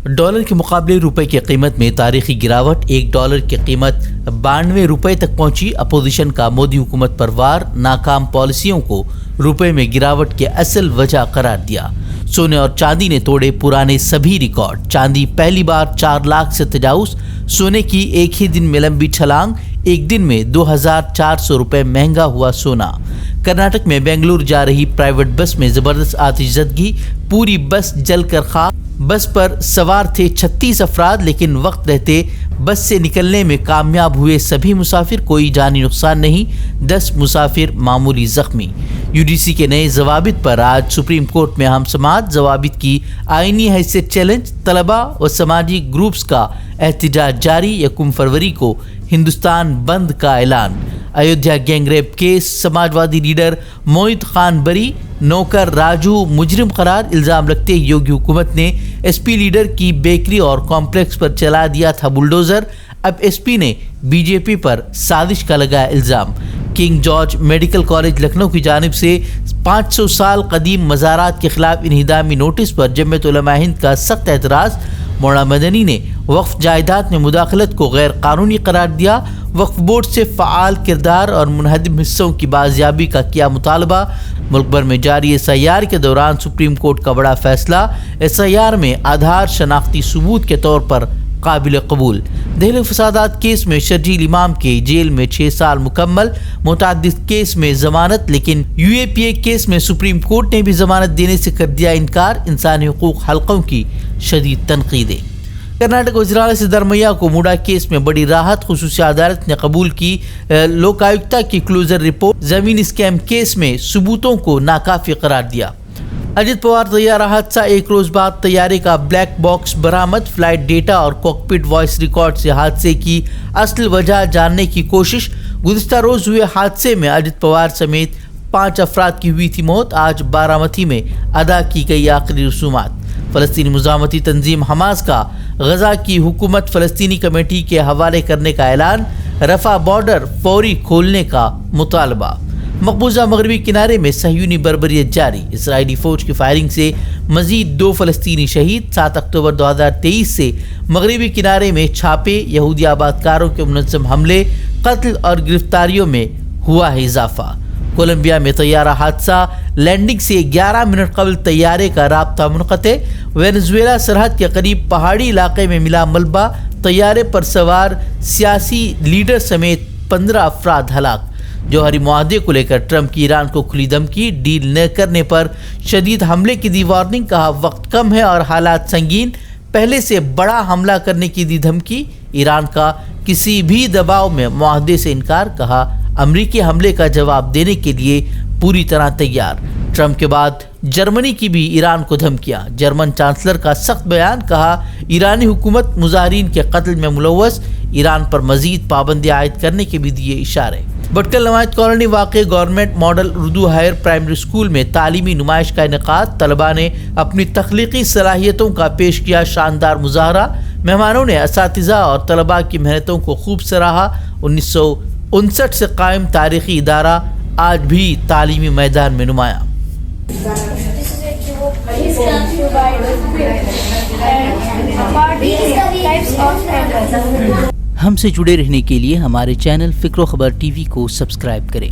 Dollar کے مقابلے روپے کی قیمت میں تاریخی گراوٹ، ایک ڈالر کی قیمت 92 روپے تک پہنچی۔ اپوزیشن کا مودی حکومت پر وار، ناکام پالیسیوں کو روپے میں گراوٹ کی اصل وجہ قرار دیا۔ سونے اور چاندی نے توڑے پرانے سبھی ریکارڈ، چاندی پہلی بار 4 لاکھ سے تجاوز، سونے کی ایک ہی دن میں لمبی چھلانگ، ایک دن میں 2400 روپے مہنگا ہوا سونا۔ کرناٹک میں بنگلور جا رہی پرائیویٹ بس میں زبردست آتش زدگی، پوری بس جل کر خاک۔ بس پر سوار تھے 36 افراد، لیکن وقت رہتے بس سے نکلنے میں کامیاب ہوئے سبھی مسافر، کوئی جانی نقصان نہیں، 10 مسافر معمولی زخمی۔ UGC کے نئے ضوابط پر آج سپریم کورٹ میں اہم سماعت، ضوابط کی آئینی حیثیت چیلنج، طلباء و سماجی گروپس کا احتجاج جاری، 1 فروری کو ہندوستان بند کا اعلان۔ Ayodhya gang rape case, Samajwadi leader Mohit Khan بری، نوکر راجو مجرم قرار، الزام لگتے یوگی حکومت نے SP لیڈر کی بیکری اور کمپلیکس پر چلا دیا تھا بلڈوزر، اب SP نے BJP پر سازش کا لگایا الزام۔ King George medical college Lucknow کی جانب سے 500 سال قدیم مزارات کے خلاف انہدامی نوٹس پر جمعیت علماء ہند کا سخت اعتراض۔ مولانا مدنی نے وقف جائیداد میں مداخلت کو غیر قانونی قرار دیا، وقف بورڈ سے فعال کردار اور منہدم حصوں کی بازیابی کا کیا مطالبہ۔ ملک بھر میں جاری SIR کے دوران سپریم کورٹ کا بڑا فیصلہ، SIR میں آدھار شناختی ثبوت کے طور پر قابل قبول۔ دہلی فسادات کیس میں شرجیل امام کے جیل میں 6 سال مکمل، متعدد کیس میں ضمانت، لیکن UAPA کیس میں سپریم کورٹ نے بھی ضمانت دینے سے کر دیا انکار، انسانی حقوق حلقوں کی شدید تنقیدیں۔ کرناٹک وزیراعلی سدھرمیا کو موڈا کیس میں بڑی راحت، خصوصی عدالت نے قبول کی لوکایکتا کی کلوزر رپورٹ، زمین اسکیم کیس میں ثبوتوں کو ناکافی قرار دیا۔ اجیت پوار طیارہ حادثہ، 1 روز بعد طیارے کا بلیک باکس برآمد، فلائٹ ڈیٹا اور کاکپٹ وائس ریکارڈ سے حادثے کی اصل وجہ جاننے کی کوشش۔ گزشتہ روز ہوئے حادثے میں اجیت پوار سمیت 5 افراد کی ہوئی تھی موت، آج بارامتی میں ادا کی گئی آخری رسومات۔ فلسطینی مزاحمتی تنظیم حماس کا غزہ کی حکومت فلسطینی کمیٹی کے حوالے کرنے کا اعلان، رفح بارڈر فوری کھولنے کا مطالبہ۔ مقبوضہ مغربی کنارے میں صہیونی بربریت جاری، اسرائیلی فوج کی فائرنگ سے مزید 2 فلسطینی شہید۔ 7 اکتوبر 2023 سے مغربی کنارے میں چھاپے، یہودی آبادکاروں کے منظم حملے، قتل اور گرفتاریوں میں ہوا ہے اضافہ۔ کولمبیا میں طیارہ حادثہ، لینڈنگ سے 11 منٹ قبل طیارے کا رابطہ منقطع۔ وینزویلا سرحد کے قریب پہاڑی علاقے میں ملا ملبہ، طیارے پر سوار سیاسی لیڈر سمیت 15 افراد ہلاک۔ جوہری معاہدے کو لے کر ٹرمپ کی ایران کو کھلی دھمکی، ڈیل نہ کرنے پر شدید حملے کی دی وارننگ، کہا وقت کم ہے اور حالات سنگین، پہلے سے بڑا حملہ کرنے کی دی دھمکی۔ ایران کا کسی بھی دباؤ میں معاہدے سے انکار، کہا امریکی حملے کا جواب دینے کے لیے پوری طرح تیار۔ ٹرمپ کے بعد جرمنی کی بھی ایران کو دھمکیاں، جرمن چانسلر کا سخت بیان، کہا ایرانی حکومت مظاہرین کے قتل میں ملوث، ایران پر مزید پابندی عائد کرنے کے بھی دیے اشارے۔ بٹکل نمائش کالونی واقع government model Urdu higher primary school میں تعلیمی نمائش کا انعقاد، طلباء نے اپنی تخلیقی صلاحیتوں کا پیش کیا شاندار مظاہرہ، مہمانوں نے اساتذہ اور طلباء کی محنتوں کو خوب سراہا۔ 1959 سے قائم تاریخی ادارہ آج بھی تعلیمی میدان میں نمایاں۔ ہم سے جڑے رہنے کے لیے ہمارے چینل فکر و خبر TV کو سبسکرائب کریں۔